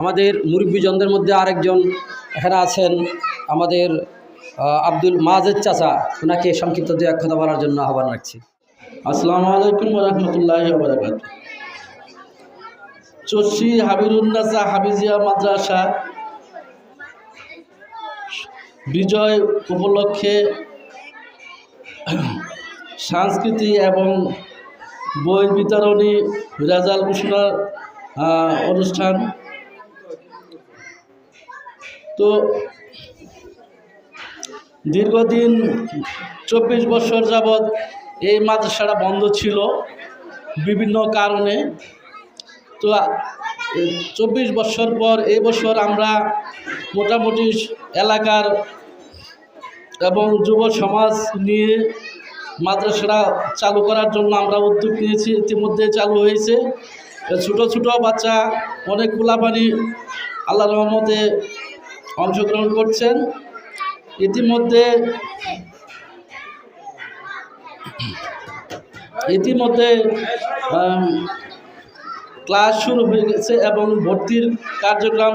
আমাদের মুরব্বীজনদের মধ্যে আরেকজন এখানে আছেন, আমাদের আব্দুল মাজেদ চাচা, ওনাকে সংক্ষিপ্ত দু এক কথা বলার জন্য আহ্বান রাখছি। আসসালামু আলাইকুম ওয়া রাহমাতুল্লাহি ওয়া বারাকাতুহু। চরশী হাবিরুন্নাসা হাফিজিয়া মাদ্রাসা বিজয় উপলক্ষে সংস্কৃতি এবং বই বিতরণী রেজাল্ট ঘোষণার অনুষ্ঠান। তো দীর্ঘদিন 24 বছর যাবৎ এই মাদ্রাসাটা বন্ধ ছিল বিভিন্ন কারণে। তো 24 বছর পর এই বছর আমরা মোটামুটি এলাকার এবং যুব সমাজ নিয়ে মাদ্রাসাটা চালু করার জন্য আমরা উদ্যোগ নিয়েছি। ইতিমধ্যে চালু হয়েছে। ছোট ছোট বাচ্চা অনেক পোলাপানি আল্লাহর রহমতে অংশগ্রহণ করছেন। ইতিমধ্যে ক্লাস শুরু হয়ে গেছে এবং ভর্তির কার্যক্রম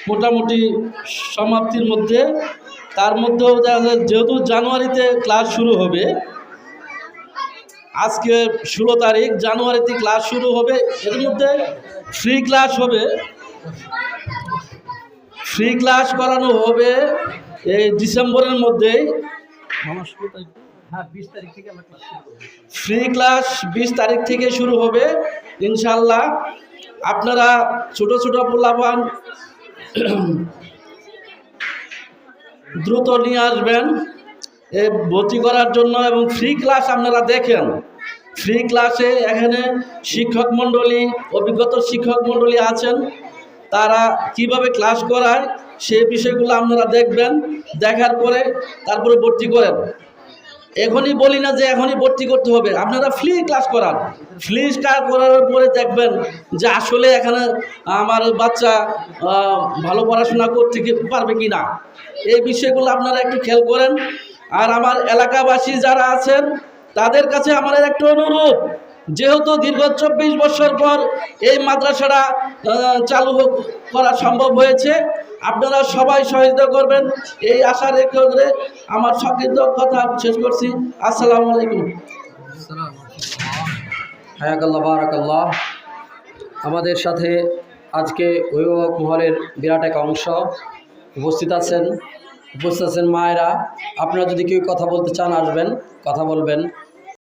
মোটামুটি সমাপ্তির মধ্যে। তার মধ্যেও যেহেতু জানুয়ারিতে ক্লাস শুরু হবে, আজকে 16 তারিখ, জানুয়ারিতে ক্লাস শুরু হবে। এর মধ্যে ফ্রি ক্লাস হবে, ফ্রি ক্লাস করানো হবে এই ডিসেম্বরের মধ্যেই। ফ্রি ক্লাস 20 তারিখ থেকে শুরু হবে ইনশাল্লাহ। আপনারা ছোট ছোট পোলাপান দ্রুত নিয়ে আসবেন ভর্তি করার জন্য। এবং ফ্রি ক্লাস আপনারা দেখেন, ফ্রি ক্লাসে এখানে শিক্ষক মণ্ডলী, অভিজ্ঞত শিক্ষক মণ্ডলী আছেন, তারা কিভাবে ক্লাস করায় সেই বিষয়গুলো আপনারা দেখবেন। দেখার পরে তারপরে ভর্তি করেন। এখনই বলি না যে এখনই ভর্তি করতে হবে, আপনারা ফ্রি ক্লাস করান। ফ্রি ক্লাস করার পরে দেখবেন যে আসলে এখানে আমার বাচ্চা ভালো পড়াশোনা করতে পারবে কি না, এই বিষয়গুলো আপনারা একটু খেয়াল করেন। আর আমার এলাকাবাসী যারা আছেন তাদের কাছে আমার একটা অনুরোধ, যেহেতু দীর্ঘ 24 বছর পর এই মাদ্রাসাটা চালু করা সম্ভব হয়েছে, আপনারা সবাই সহযোগিতা করবেন এই আশা রেখে আমার সংক্ষিপ্ত কথা শেষ করছি। আসসালামু আলাইকুম। হায়াকাল্লাহ, বারাকাল্লাহ। আমাদের সাথে আজকে অভিভাবক মহলের বিরাট এক অংশ উপস্থিত আছেন মায়েরা। আপনারা যদি কেউ কথা বলতে চান আসবেন, কথা বলবেন।